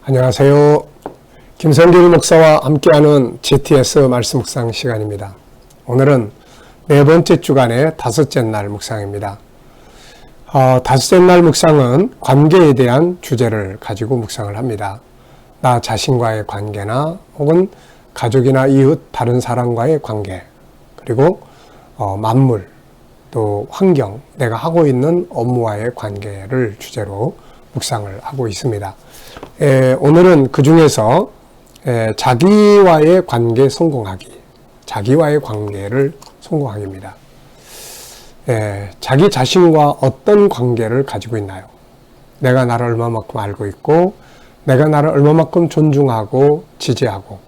안녕하세요. 김성길 목사와 함께하는 GTS 말씀 묵상 시간입니다. 오늘은 네 번째 주간의 다섯째 날 묵상입니다. 다섯째 날 묵상은 관계에 대한 주제를 가지고 묵상을 합니다. 나 자신과의 관계나 혹은 가족이나 이웃 다른 사람과의 관계, 그리고 만물, 또 환경, 내가 하고 있는 업무와의 관계를 주제로 묵상을 하고 있습니다. 오늘은 그 중에서 자기와의 관계 성공하기, 자기와의 관계를 성공하기입니다. 자기 자신과 어떤 관계를 가지고 있나요? 내가 나를 얼마만큼 알고 있고, 내가 나를 얼마만큼 존중하고 지지하고,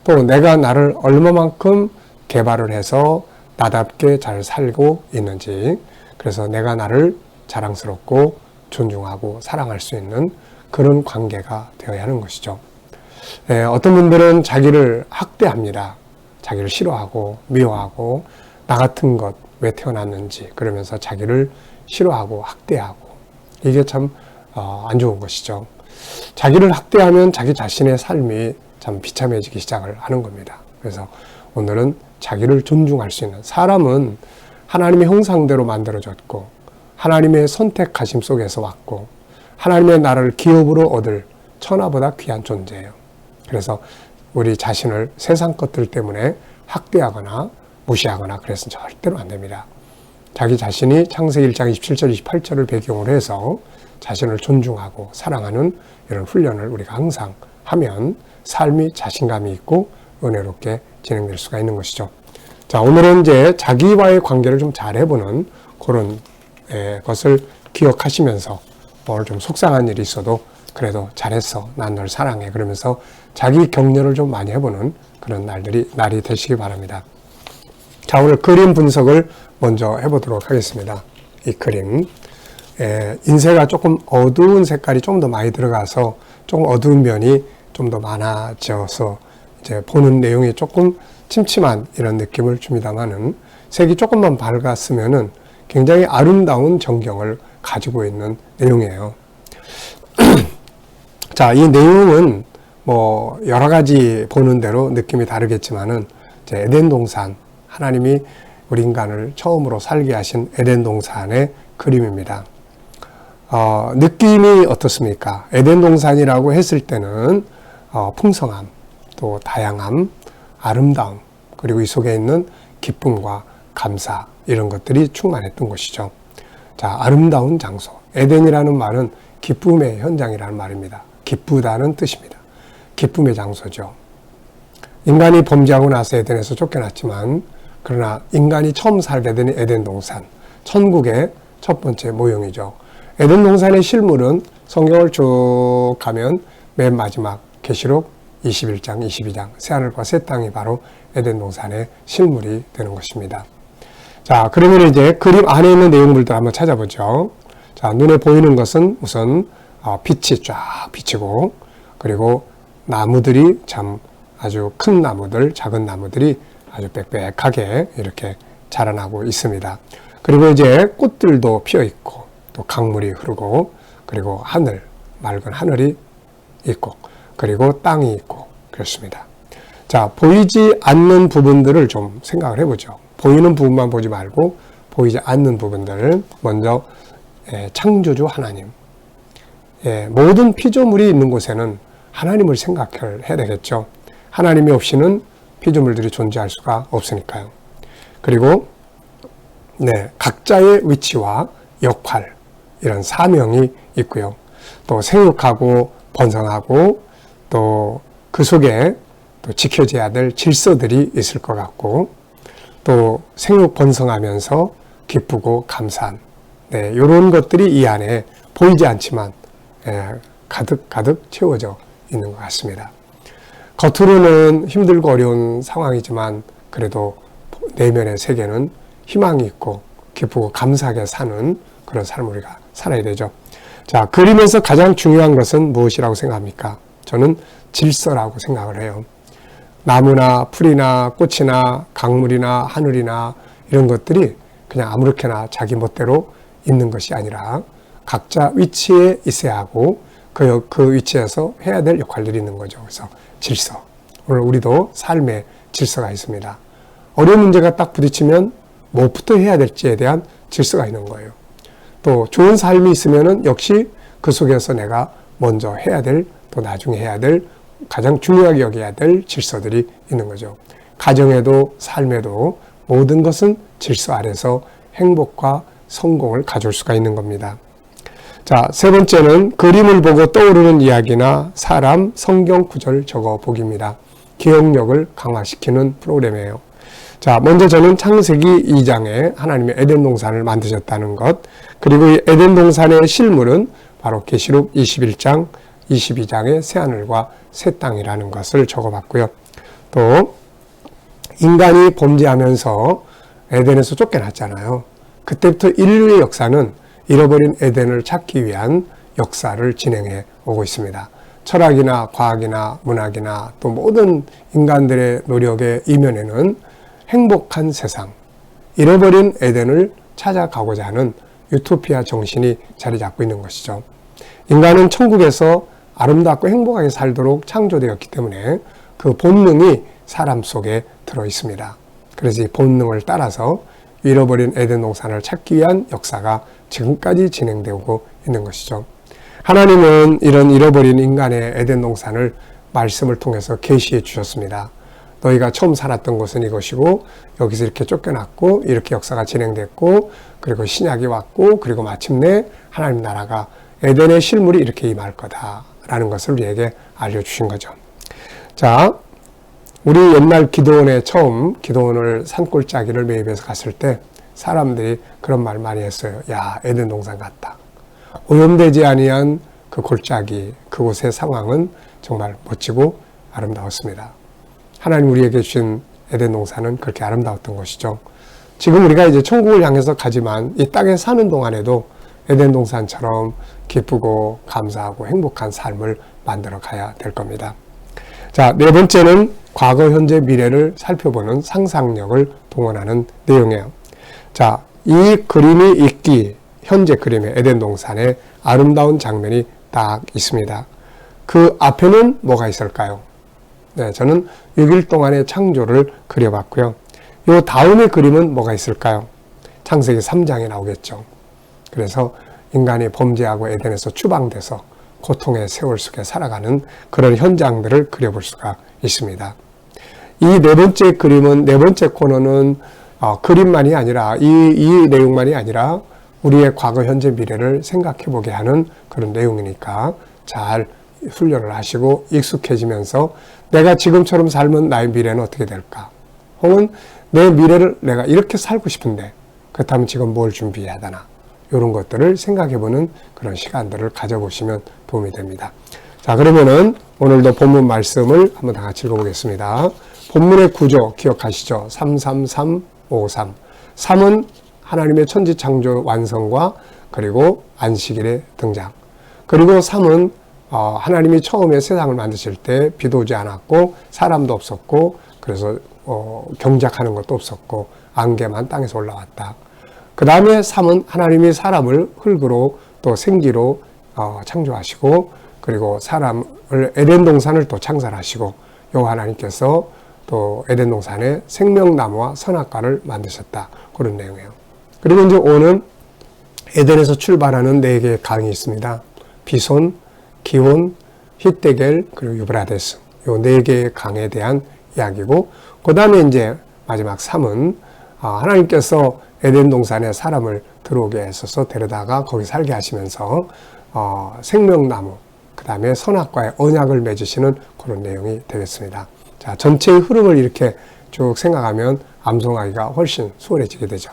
또 내가 나를 얼마만큼 개발을 해서 나답게 잘 살고 있는지, 그래서 내가 나를 자랑스럽고 존중하고 사랑할 수 있는 그런 관계가 되어야 하는 것이죠. 어떤 분들은 자기를 학대합니다. 자기를 싫어하고 미워하고 나 같은 것 왜 태어났는지 그러면서 자기를 싫어하고 학대하고, 이게 참 안 좋은 것이죠. 자기를 학대하면 자기 자신의 삶이 참 비참해지기 시작을 하는 겁니다. 그래서 오늘은 자기를 존중할 수 있는, 사람은 하나님의 형상대로 만들어졌고 하나님의 선택하심 속에서 왔고 하나님의 나라를 기업으로 얻을 천하보다 귀한 존재예요. 그래서 우리 자신을 세상 것들 때문에 학대하거나 무시하거나 그래서는 절대로 안 됩니다. 자기 자신이 창세기 1장 27절 28절을 배경으로 해서 자신을 존중하고 사랑하는 이런 훈련을 우리가 항상 하면 삶이 자신감이 있고 은혜롭게 진행될 수가 있는 것이죠. 자, 오늘은 이제 자기와의 관계를 좀 잘 해보는 그런 것을 기억하시면서 오늘 좀 속상한 일이 있어도 그래도 잘했어, 난 널 사랑해, 그러면서 자기 격려를 좀 많이 해보는 그런 날이 되시기 바랍니다. 자, 오늘 그림 분석을 먼저 해보도록 하겠습니다. 이 그림, 인쇄가 조금 어두운 색깔이 좀 더 많이 들어가서 조금 어두운 면이 좀 더 많아져서 이제 보는 내용이 조금 침침한 이런 느낌을 줍니다만은, 색이 조금만 밝았으면은 굉장히 아름다운 전경을 가지고 있는 내용이에요. 자, 이 내용은 뭐 여러 가지 보는 대로 느낌이 다르겠지만은 이제 에덴 동산, 하나님이 우리 인간을 처음으로 살게 하신 에덴 동산의 그림입니다. 느낌이 어떻습니까? 에덴 동산이라고 했을 때는 풍성함, 또 다양함, 아름다움, 그리고 이 속에 있는 기쁨과 감사, 이런 것들이 충만했던 것이죠. 자, 아름다운 장소. 에덴이라는 말은 기쁨의 현장이라는 말입니다. 기쁘다는 뜻입니다. 기쁨의 장소죠. 인간이 범죄하고 나서 에덴에서 쫓겨났지만, 그러나 인간이 처음 살게 된 에덴 동산, 천국의 첫 번째 모형이죠. 에덴 동산의 실물은 성경을 쭉 가면 맨 마지막 계시록 21장, 22장, 새하늘과 새 땅이 바로 에덴 동산의 실물이 되는 것입니다. 자, 그러면 이제 그림 안에 있는 내용물들 한번 찾아보죠. 자, 눈에 보이는 것은 우선 빛이 쫙 비치고, 그리고 나무들이 참 아주 큰 나무들, 작은 나무들이 아주 빽빽하게 이렇게 자라나고 있습니다. 그리고 이제 꽃들도 피어 있고, 또 강물이 흐르고, 그리고 하늘, 맑은 하늘이 있고, 그리고 땅이 있고, 그렇습니다. 자, 보이지 않는 부분들을 좀 생각을 해보죠. 보이는 부분만 보지 말고 보이지 않는 부분들을 먼저 창조주 하나님, 모든 피조물이 있는 곳에는 하나님을 생각해야 되겠죠. 하나님이 없이는 피조물들이 존재할 수가 없으니까요. 그리고 각자의 위치와 역할, 이런 사명이 있고요. 또 생육하고 번성하고 또 그 속에 또 지켜져야 될 질서들이 있을 것 같고, 또 생육 번성하면서 기쁘고 감사한, 이런 것들이 이 안에 보이지 않지만 가득 채워져 있는 것 같습니다. 겉으로는 힘들고 어려운 상황이지만 그래도 내면의 세계는 희망이 있고 기쁘고 감사하게 사는 그런 삶을 우리가 살아야 되죠. 자, 그림에서 가장 중요한 것은 무엇이라고 생각합니까? 저는 질서라고 생각을 해요. 나무나 풀이나 꽃이나 강물이나 하늘이나 이런 것들이 그냥 아무렇게나 자기 멋대로 있는 것이 아니라 각자 위치에 있어야 하고, 그 위치에서 해야 될 역할들이 있는 거죠. 그래서 질서. 오늘 우리도 삶의 질서가 있습니다. 어려운 문제가 딱 부딪히면 뭐부터 해야 될지에 대한 질서가 있는 거예요. 또 좋은 삶이 있으면은 역시 그 속에서 내가 먼저 해야 될, 또 나중에 해야 될, 가장 중요하게 여겨야 될 질서들이 있는 거죠. 가정에도 삶에도 모든 것은 질서 아래서 행복과 성공을 가져올 수가 있는 겁니다. 자, 세 번째는 그림을 보고 떠오르는 이야기나 사람, 성경 구절 적어 보기입니다. 기억력을 강화시키는 프로그램이에요. 자, 먼저 저는 창세기 2장에 하나님의 에덴 동산을 만드셨다는 것, 그리고 이 에덴 동산의 실물은 바로 계시록 21장, 22장의 새하늘과 새 땅이라는 것을 적어봤고요. 또 인간이 범죄하면서 에덴에서 쫓겨났잖아요. 그때부터 인류의 역사는 잃어버린 에덴을 찾기 위한 역사를 진행해 오고 있습니다. 철학이나 과학이나 문학이나 또 모든 인간들의 노력의 이면에는 행복한 세상, 잃어버린 에덴을 찾아가고자 하는 유토피아 정신이 자리 잡고 있는 것이죠. 인간은 천국에서 아름답고 행복하게 살도록 창조되었기 때문에 그 본능이 사람 속에 들어 있습니다. 그래서 이 본능을 따라서 잃어버린 에덴 동산을 찾기 위한 역사가 지금까지 진행되고 있는 것이죠. 하나님은 이런 잃어버린 인간의 에덴 동산을 말씀을 통해서 계시해 주셨습니다. 너희가 처음 살았던 곳은 이것이고 여기서 이렇게 쫓겨났고 이렇게 역사가 진행됐고 그리고 신약이 왔고 그리고 마침내 하나님 나라가 에덴의 실물이 이렇게 임할 거다라는 것을 우리에게 알려주신 거죠. 자, 우리 옛날 기도원에 처음 기도원을 산골짜기를 매입해서 갔을 때 사람들이 그런 말 많이 했어요. 야, 에덴 동산 같다. 오염되지 아니한 그 골짜기, 그곳의 상황은 정말 멋지고 아름다웠습니다. 하나님 우리에게 주신 에덴 동산은 그렇게 아름다웠던 것이죠. 지금 우리가 이제 천국을 향해서 가지만 이 땅에 사는 동안에도 에덴 동산처럼 기쁘고 감사하고 행복한 삶을 만들어 가야 될 겁니다. 자, 네 번째는 과거, 현재, 미래를 살펴보는 상상력을 동원하는 내용이에요. 자, 이 그림이 있기, 현재 그림의 에덴 동산에 아름다운 장면이 딱 있습니다. 그 앞에는 뭐가 있을까요? 네, 저는 6일 동안의 창조를 그려봤고요. 요 다음의 그림은 뭐가 있을까요? 창세기 3장에 나오겠죠. 그래서 인간이 범죄하고 에덴에서 추방돼서 고통의 세월 속에 살아가는 그런 현장들을 그려볼 수가 있습니다. 이 네 번째 그림은, 네 번째 코너는 그림만이 아니라 이 내용만이 아니라 우리의 과거, 현재, 미래를 생각해 보게 하는 그런 내용이니까 잘 훈련을 하시고 익숙해지면서 내가 지금처럼 살면 나의 미래는 어떻게 될까? 혹은 내 미래를 내가 이렇게 살고 싶은데 그렇다면 지금 뭘 준비해야 되나? 이런 것들을 생각해보는 그런 시간들을 가져보시면 도움이 됩니다. 자, 그러면은 오늘도 본문 말씀을 한번 다 같이 읽어보겠습니다. 본문의 구조 기억하시죠? 33353. 3은 하나님의 천지창조 완성과 그리고 안식일의 등장. 그리고 3은 하나님이 처음에 세상을 만드실 때 비도 오지 않았고 사람도 없었고 그래서 경작하는 것도 없었고 안개만 땅에서 올라왔다. 그 다음에 3은 하나님이 사람을 흙으로 또 생기로 창조하시고 그리고 사람을 에덴 동산을 또 창설하시고 여호와 하나님께서 또 에덴 동산에 생명나무와 선악과를 만드셨다. 그런 내용이에요. 그리고 이제 5는 에덴에서 출발하는 4개의 강이 있습니다. 비손, 기온, 히데겔, 그리고 유브라데스. 요 4개의 강에 대한 이야기고, 그 다음에 이제 마지막 3은 하나님께서 에덴 동산에 사람을 들어오게 했어서 데려다가 거기 살게 하시면서 생명나무, 그 다음에 선악과의 언약을 맺으시는 그런 내용이 되겠습니다. 자, 전체의 흐름을 이렇게 쭉 생각하면 암송하기가 훨씬 수월해지게 되죠.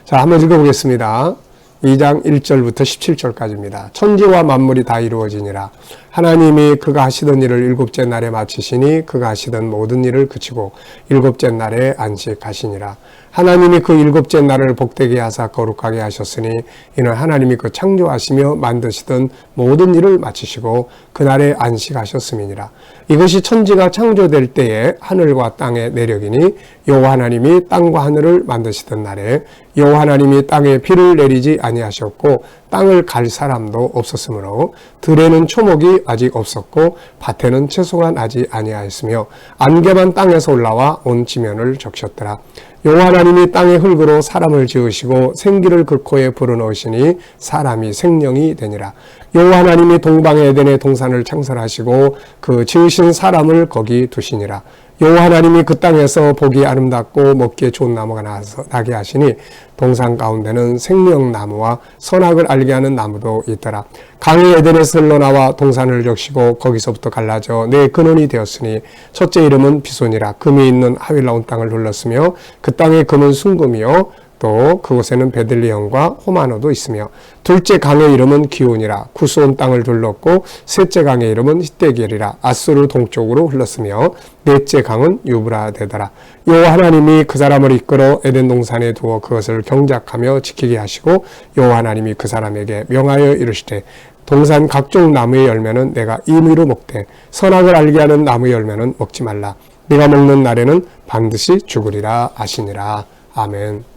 자, 한번 읽어보겠습니다. 2장 1절부터 17절까지입니다. 천지와 만물이 다 이루어지니라. 하나님이 그가 하시던 일을 일곱째 날에 마치시니 그가 하시던 모든 일을 그치고 일곱째 날에 안식하시니라. 하나님이 그 일곱째 날을 복되게 하사 거룩하게 하셨으니 이는 하나님이 그 창조하시며 만드시던 모든 일을 마치시고 그날에 안식하셨음이니라. 이것이 천지가 창조될 때에 하늘과 땅의 내력이니 여호와 하나님이 땅과 하늘을 만드시던 날에 여호와 하나님이 땅에 비를 내리지 아니하셨고 땅을 갈 사람도 없었으므로 들에는 초목이 아직 없었고 밭에는 채소가 나지 아니하였으며 안개만 땅에서 올라와 온 지면을 적셨더라. 여호와 하나님이 땅의 흙으로 사람을 지으시고 생기를 그 코에 불어넣으시니 사람이 생명이 되니라. 여호와 하나님이 동방의 에덴의 동산을 창설하시고 그 지으신 사람을 거기 두시니라. 여호와 하나님이 그 땅에서 보기 아름답고 먹기에 좋은 나무가 나게 하시니 동산 가운데는 생명나무와 선악을 알게 하는 나무도 있더라. 강이 에덴에서 흘러나와 동산을 적시고 거기서부터 갈라져 네 근원이 되었으니 첫째 이름은 비손이라. 금이 있는 하윌라 온 땅을 둘렀으며 그 땅의 금은 순금이요 또 그곳에는 베들레헴과 호마노도 있으며 둘째 강의 이름은 기온이라. 구스 온 땅을 둘렀고 셋째 강의 이름은 히데겔이라. 아수르 동쪽으로 흘렀으며 넷째 강은 유브라데더라. 여호와 하나님이 그 사람을 이끌어 에덴 동산에 두어 그것을 경작하며 지키게 하시고 여호와 하나님이 그 사람에게 명하여 이르시되 동산 각종 나무의 열매는 내가 임의로 먹되 선악을 알게 하는 나무의 열매는 먹지 말라. 네가 먹는 날에는 반드시 죽으리라 하시니라. 아멘.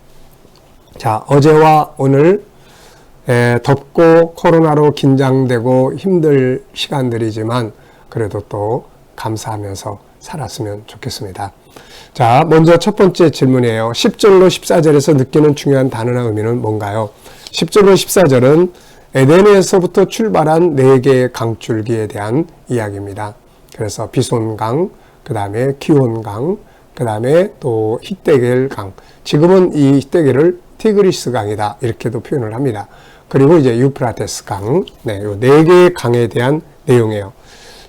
자, 어제와 오늘 덥고 코로나로 긴장되고 힘들 시간들이지만 그래도 또 감사하면서 살았으면 좋겠습니다. 자, 먼저 첫 번째 질문이에요. 10절로 14절에서 느끼는 중요한 단어나 의미는 뭔가요? 10절로 14절은 에덴에서부터 출발한 4개의 강줄기에 대한 이야기입니다. 그래서 비손강, 그 다음에 기온강, 그 다음에 또 히데겔 강. 지금은 이 히데겔을 티그리스 강이다 이렇게도 표현을 합니다. 그리고 이제 유프라테스 강, 네, 요 4개의 강에 대한 내용이에요.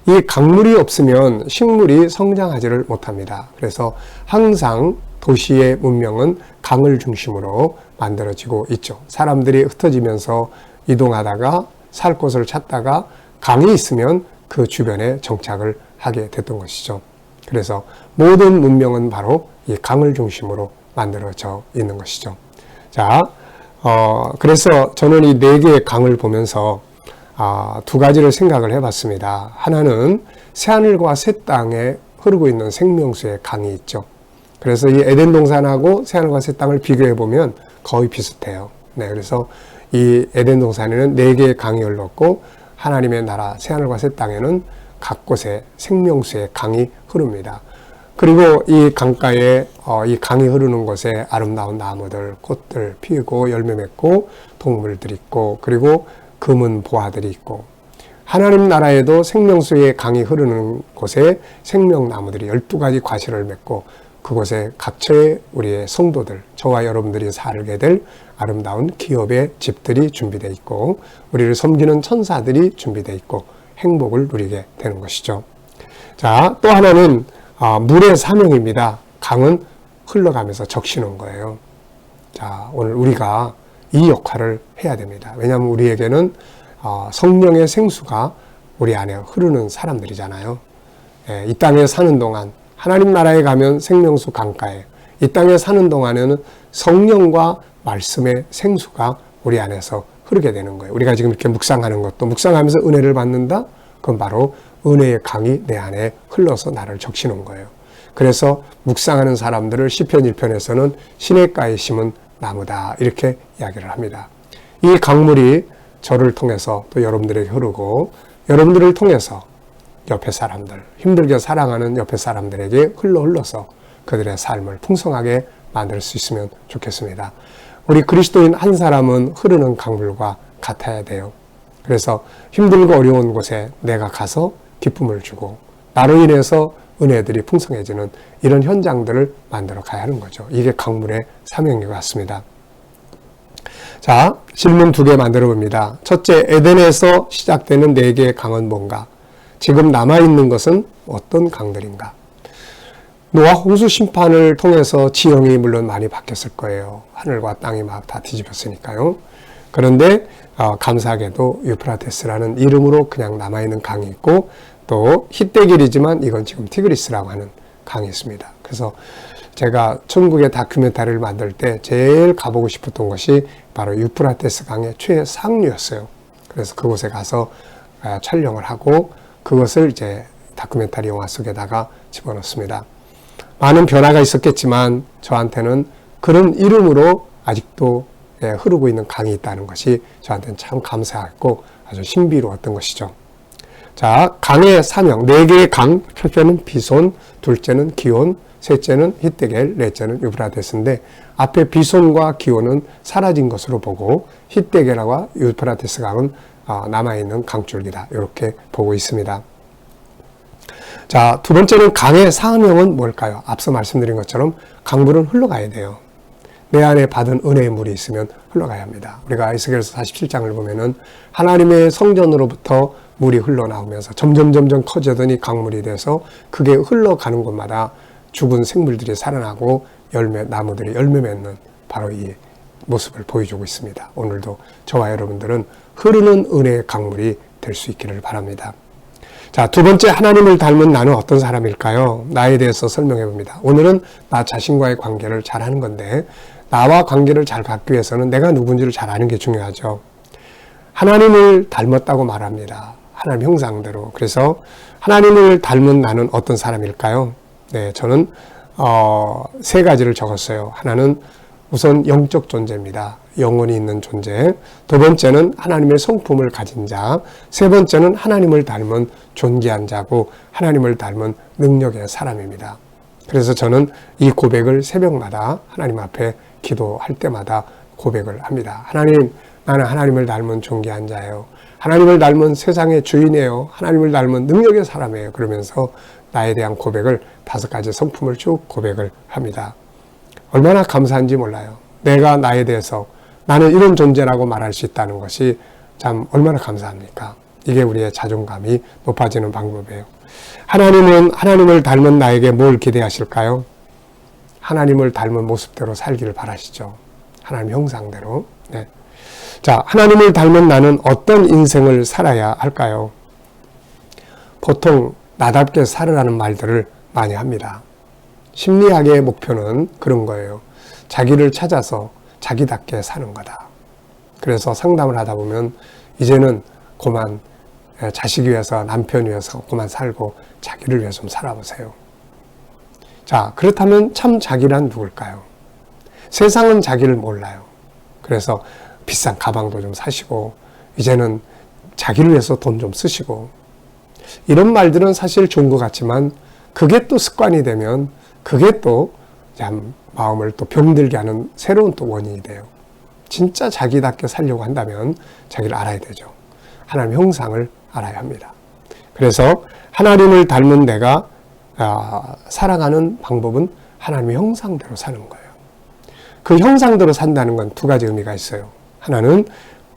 이 강물이 없으면 식물이 성장하지를 못합니다. 그래서 항상 도시의 문명은 강을 중심으로 만들어지고 있죠. 사람들이 흩어지면서 이동하다가 살 곳을 찾다가 강이 있으면 그 주변에 정착을 하게 됐던 것이죠. 그래서 모든 문명은 바로 이 강을 중심으로 만들어져 있는 것이죠. 자, 그래서 저는 이 4개의 강을 보면서 2가지를 생각을 해봤습니다. 하나는 새하늘과 새 땅에 흐르고 있는 생명수의 강이 있죠. 그래서 이 에덴 동산하고 새하늘과 새 땅을 비교해 보면 거의 비슷해요. 네, 그래서 이 에덴 동산에는 4개의 강이 흘렀고 하나님의 나라 새하늘과 새 땅에는 각 곳에 생명수의 강이 흐릅니다. 그리고 이 강가에 이 강이 흐르는 곳에 아름다운 나무들, 꽃들 피우고 열매 맺고 동물들이 있고 그리고 금은 보화들이 있고 하나님 나라에도 생명수의 강이 흐르는 곳에 생명나무들이 12가지 과실을 맺고 그곳에 각처의 우리의 성도들, 저와 여러분들이 살게 될 아름다운 기업의 집들이 준비되어 있고 우리를 섬기는 천사들이 준비되어 있고 행복을 누리게 되는 것이죠. 자, 또 하나는 물의 사명입니다. 강은 흘러가면서 적시는 거예요. 자, 오늘 우리가 이 역할을 해야 됩니다. 왜냐하면 우리에게는 성령의 생수가 우리 안에 흐르는 사람들이잖아요. 이 땅에 사는 동안 하나님 나라에 가면 생명수 강가에 이 땅에 사는 동안에는 성령과 말씀의 생수가 우리 안에서 흐르게 되는 거예요. 우리가 지금 이렇게 묵상하는 것도 묵상하면서 은혜를 받는다? 그건 바로 은혜의 강이 내 안에 흘러서 나를 적시는 거예요. 그래서 묵상하는 사람들을 시편 1편에서는 시냇가에 심은 나무다 이렇게 이야기를 합니다. 이 강물이 저를 통해서 또 여러분들에게 흐르고 여러분들을 통해서 옆에 사람들, 힘들게 사랑하는 옆에 사람들에게 흘러서 그들의 삶을 풍성하게 만들 수 있으면 좋겠습니다. 우리 그리스도인 한 사람은 흐르는 강물과 같아야 돼요. 그래서 힘들고 어려운 곳에 내가 가서 기쁨을 주고 나로 인해서 은혜들이 풍성해지는 이런 현장들을 만들어 가야 하는 거죠. 이게 강물의 사명인 것 같습니다. 자, 질문 2개 만들어 봅니다. 첫째, 에덴에서 시작되는 4개의 강은 뭔가? 지금 남아있는 것은 어떤 강들인가? 노아 홍수 심판을 통해서 지형이 물론 많이 바뀌었을 거예요. 하늘과 땅이 막 다 뒤집혔으니까요. 그런데 감사하게도 유프라테스라는 이름으로 그냥 남아있는 강이 있고, 또 히데길이지만 이건 지금 티그리스라고 하는 강이 있습니다. 그래서 제가 천국의 다큐멘터리를 만들 때 제일 가보고 싶었던 것이 바로 유프라테스 강의 최상류였어요. 그래서 그곳에 가서 촬영을 하고 그것을 이제 다큐멘터리 영화 속에다가 집어넣습니다. 많은 변화가 있었겠지만 저한테는 그런 이름으로 아직도 흐르고 있는 강이 있다는 것이 저한테는 참 감사했고 아주 신비로웠던 것이죠. 자, 강의 사명, 4개의 강, 첫째는 비손, 둘째는 기온, 셋째는 히데겔, 넷째는 유프라테스인데 앞에 비손과 기온은 사라진 것으로 보고 히데겔과 유프라테스 강은 남아있는 강줄기다, 이렇게 보고 있습니다. 자, 두 번째는 강의 사명은 뭘까요? 앞서 말씀드린 것처럼 강물은 흘러가야 돼요. 내 안에 받은 은혜의 물이 있으면 흘러가야 합니다. 우리가 에스겔서 47장을 보면은 하나님의 성전으로부터 물이 흘러나오면서 점점 커지더니 강물이 돼서 그게 흘러가는 곳마다 죽은 생물들이 살아나고 나무들이 열매 맺는 바로 이 모습을 보여주고 있습니다. 오늘도 저와 여러분들은 흐르는 은혜의 강물이 될 수 있기를 바랍니다. 자, 두 번째, 하나님을 닮은 나는 어떤 사람일까요? 나에 대해서 설명해 봅니다. 오늘은 나 자신과의 관계를 잘 하는 건데, 나와 관계를 잘 갖기 위해서는 내가 누군지를 잘 아는 게 중요하죠. 하나님을 닮았다고 말합니다. 하나님 형상대로. 그래서 하나님을 닮은 나는 어떤 사람일까요? 네, 저는 3가지를 적었어요. 하나는 우선 영적 존재입니다. 영혼이 있는 존재. 두 번째는 하나님의 성품을 가진 자. 세 번째는 하나님을 닮은 존귀한 자고 하나님을 닮은 능력의 사람입니다. 그래서 저는 이 고백을 새벽마다 하나님 앞에 기도할 때마다 고백을 합니다. 하나님, 나는 하나님을 닮은 존귀한 자예요. 하나님을 닮은 세상의 주인이에요. 하나님을 닮은 능력의 사람이에요. 그러면서 나에 대한 고백을 5가지 성품을 쭉 고백을 합니다. 얼마나 감사한지 몰라요. 내가 나에 대해서 나는 이런 존재라고 말할 수 있다는 것이 참 얼마나 감사합니까? 이게 우리의 자존감이 높아지는 방법이에요. 하나님은 하나님을 닮은 나에게 뭘 기대하실까요? 하나님을 닮은 모습대로 살기를 바라시죠. 하나님 형상대로. 네. 자, 하나님을 닮은 나는 어떤 인생을 살아야 할까요? 보통 나답게 살으라는 말들을 많이 합니다. 심리학의 목표는 그런 거예요. 자기를 찾아서 자기답게 사는 거다. 그래서 상담을 하다 보면 이제는 그만 자식 위해서, 남편 위해서 그만 살고 자기를 위해서 좀 살아보세요. 자, 그렇다면 참 자기란 누굴까요? 세상은 자기를 몰라요. 그래서 비싼 가방도 좀 사시고 이제는 자기를 위해서 돈 좀 쓰시고, 이런 말들은 사실 좋은 것 같지만 그게 또 습관이 되면 그게 또 참 마음을 또 병들게 하는 새로운 또 원인이 돼요. 진짜 자기답게 살려고 한다면 자기를 알아야 되죠. 하나님 형상을 알아야 합니다. 그래서 하나님을 닮은 내가 살아가는 방법은 하나님의 형상대로 사는 거예요. 그 형상대로 산다는 건 2가지 의미가 있어요. 하나는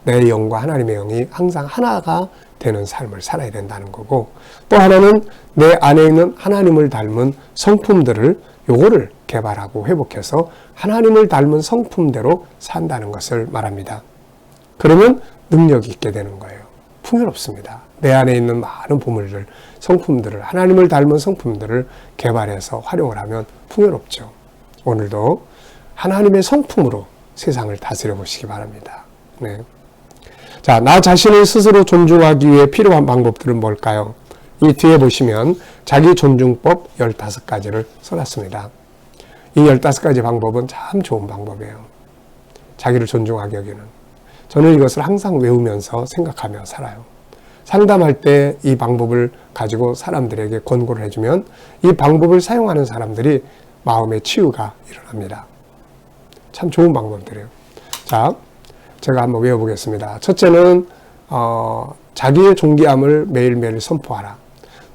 내 영과 하나님의 영이 항상 하나가 되는 삶을 살아야 된다는 거고, 또 하나는 내 안에 있는 하나님을 닮은 성품들을 요거를 개발하고 회복해서 하나님을 닮은 성품대로 산다는 것을 말합니다. 그러면 능력이 있게 되는 거예요. 풍요롭습니다. 내 안에 있는 많은 보물들, 성품들을, 하나님을 닮은 성품들을 개발해서 활용을 하면 풍요롭죠. 오늘도 하나님의 성품으로 세상을 다스려 보시기 바랍니다. 네. 자, 나 자신을 스스로 존중하기 위해 필요한 방법들은 뭘까요? 이 뒤에 보시면 자기 존중법 15가지를 써놨습니다. 이 15가지 방법은 참 좋은 방법이에요. 자기를 존중하게 여기는. 저는 이것을 항상 외우면서 생각하며 살아요. 상담할 때 이 방법을 가지고 사람들에게 권고를 해주면 이 방법을 사용하는 사람들이 마음의 치유가 일어납니다. 참 좋은 방법들이에요. 자, 제가 한번 외워보겠습니다. 첫째는 자기의 존귀함을 매일매일 선포하라.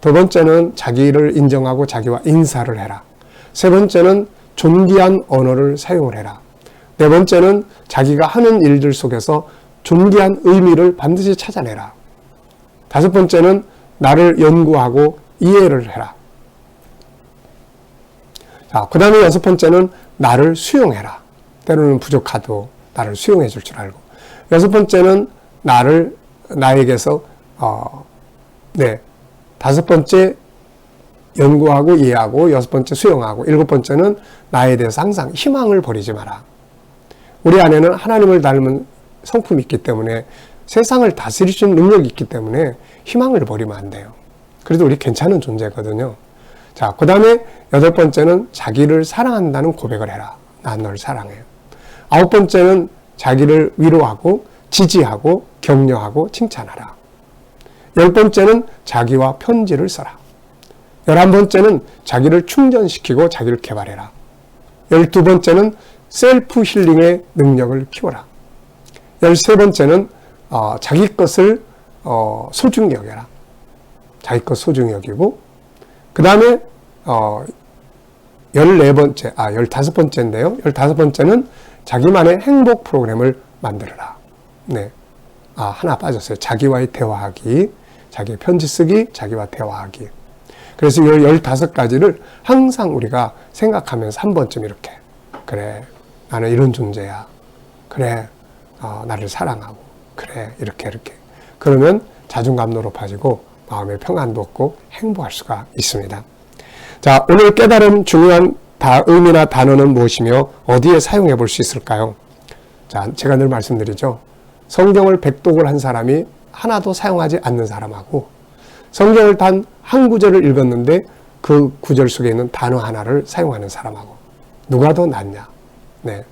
두 번째는 자기를 인정하고 자기와 인사를 해라. 세 번째는 존귀한 언어를 사용을 해라. 네 번째는 자기가 하는 일들 속에서 존귀한 의미를 반드시 찾아내라. 5번째는 나를 연구하고 이해를 해라. 자, 그 다음에 6번째는 나를 수용해라. 때로는 부족하도 나를 수용해 줄 줄 알고. 6번째는 나에게서 다섯 번째 연구하고 이해하고, 6번째 수용하고, 7번째는 나에 대해서 항상 희망을 버리지 마라. 우리 안에는 하나님을 닮은 성품이 있기 때문에, 세상을 다스릴 수 있는 능력이 있기 때문에 희망을 버리면 안 돼요. 그래도 우리 괜찮은 존재거든요. 자, 그 다음에 8번째는 자기를 사랑한다는 고백을 해라. 난 널 사랑해요. 9번째는 자기를 위로하고 지지하고 격려하고 칭찬하라. 10번째는 자기와 편지를 써라. 11번째는 자기를 충전시키고 자기를 개발해라. 12번째는 셀프 힐링의 능력을 키워라. 13번째는 자기 것을 소중히 여겨라. 자기 것 소중히 여기고, 그 다음에 15번째인데요. 15번째는 자기만의 행복 프로그램을 만들어라. 네. 하나 빠졌어요. 자기와의 대화하기, 자기의 편지 쓰기, 자기와 대화하기. 그래서 이 15가지를 항상 우리가 생각하면서 한 번쯤 이렇게, 그래, 나는 이런 존재야. 그래, 나를 사랑하고. 그래, 이렇게. 그러면 자존감도 높아지고 마음의 평안도 얻고 행복할 수가 있습니다. 자, 오늘 깨달은 중요한 의미나 단어는 무엇이며 어디에 사용해 볼 수 있을까요? 자, 제가 늘 말씀드리죠. 성경을 백독을 한 사람이 하나도 사용하지 않는 사람하고, 성경을 단 한 구절을 읽었는데 그 구절 속에 있는 단어 하나를 사용하는 사람하고 누가 더 낫냐? 네,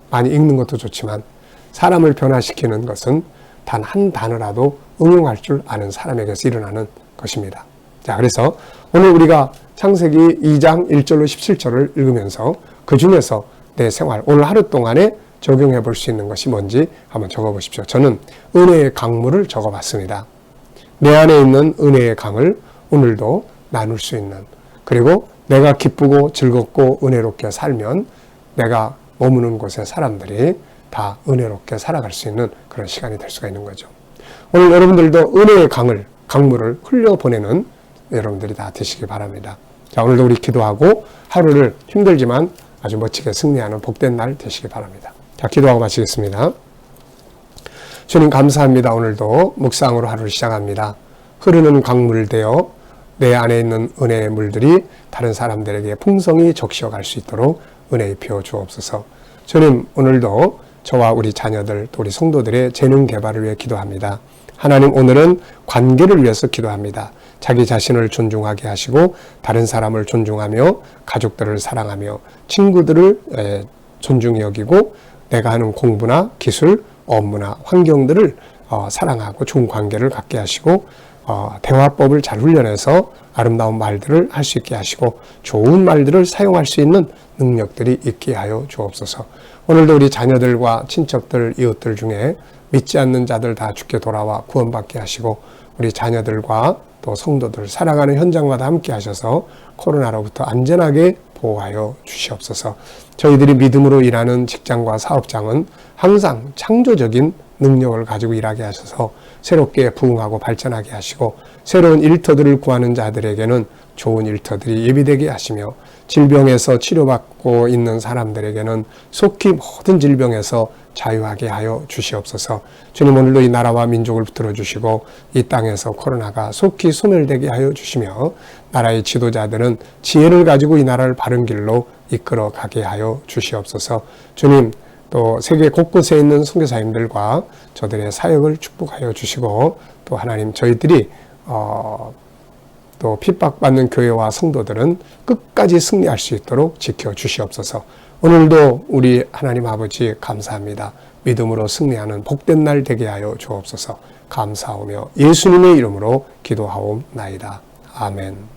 많이 읽는 것도 좋지만 사람을 변화시키는 것은 단 한 단어라도 응용할 줄 아는 사람에게서 일어나는 것입니다. 자, 그래서 오늘 우리가 창세기 2장 1절로 17절을 읽으면서 그 중에서 내 생활, 오늘 하루 동안에 적용해 볼 수 있는 것이 뭔지 한번 적어 보십시오. 저는 은혜의 강물을 적어 봤습니다. 내 안에 있는 은혜의 강을 오늘도 나눌 수 있는, 그리고 내가 기쁘고 즐겁고 은혜롭게 살면 내가 머무는 곳의 사람들이 다 은혜롭게 살아갈 수 있는 그런 시간이 될 수가 있는 거죠. 오늘 여러분들도 은혜의 강물을 흘려보내는 여러분들이 다 되시기 바랍니다. 자, 오늘도 우리 기도하고 하루를 힘들지만 아주 멋지게 승리하는 복된 날 되시기 바랍니다. 자, 기도하고 마치겠습니다. 주님 감사합니다. 오늘도 묵상으로 하루를 시작합니다. 흐르는 강물 되어 내 안에 있는 은혜의 물들이 다른 사람들에게 풍성히 적셔갈 수 있도록 은혜 입혀 주옵소서. 주님, 오늘도 저와 우리 자녀들 또 우리 성도들의 재능 개발을 위해 기도합니다. 하나님, 오늘은 관계를 위해서 기도합니다. 자기 자신을 존중하게 하시고 다른 사람을 존중하며 가족들을 사랑하며 친구들을 존중히 여기고 내가 하는 공부나 기술, 업무나 환경들을 사랑하고 좋은 관계를 갖게 하시고 대화법을 잘 훈련해서 아름다운 말들을 할 수 있게 하시고 좋은 말들을 사용할 수 있는 능력들이 있게 하여 주옵소서. 오늘도 우리 자녀들과 친척들, 이웃들 중에 믿지 않는 자들 다 주께 돌아와 구원받게 하시고 우리 자녀들과 또 성도들 사랑하는 현장마다 함께 하셔서 코로나로부터 안전하게 보호하여 주시옵소서. 저희들이 믿음으로 일하는 직장과 사업장은 항상 창조적인 능력을 가지고 일하게 하셔서 새롭게 부흥하고 발전하게 하시고 새로운 일터들을 구하는 자들에게는 좋은 일터들이 예비되게 하시며 질병에서 치료받고 있는 사람들에게는 속히 모든 질병에서 자유하게 하여 주시옵소서. 주님, 오늘도 이 나라와 민족을 붙들어 주시고 이 땅에서 코로나가 속히 소멸되게 하여 주시며 나라의 지도자들은 지혜를 가지고 이 나라를 바른 길로 이끌어 가게 하여 주시옵소서. 주님, 또 세계 곳곳에 있는 선교사님들과 저들의 사역을 축복하여 주시고 또 하나님, 저희들이 또 핍박받는 교회와 성도들은 끝까지 승리할 수 있도록 지켜주시옵소서. 오늘도 우리 하나님 아버지 감사합니다. 믿음으로 승리하는 복된 날 되게 하여 주옵소서. 감사하며 예수님의 이름으로 기도하옵나이다. 아멘.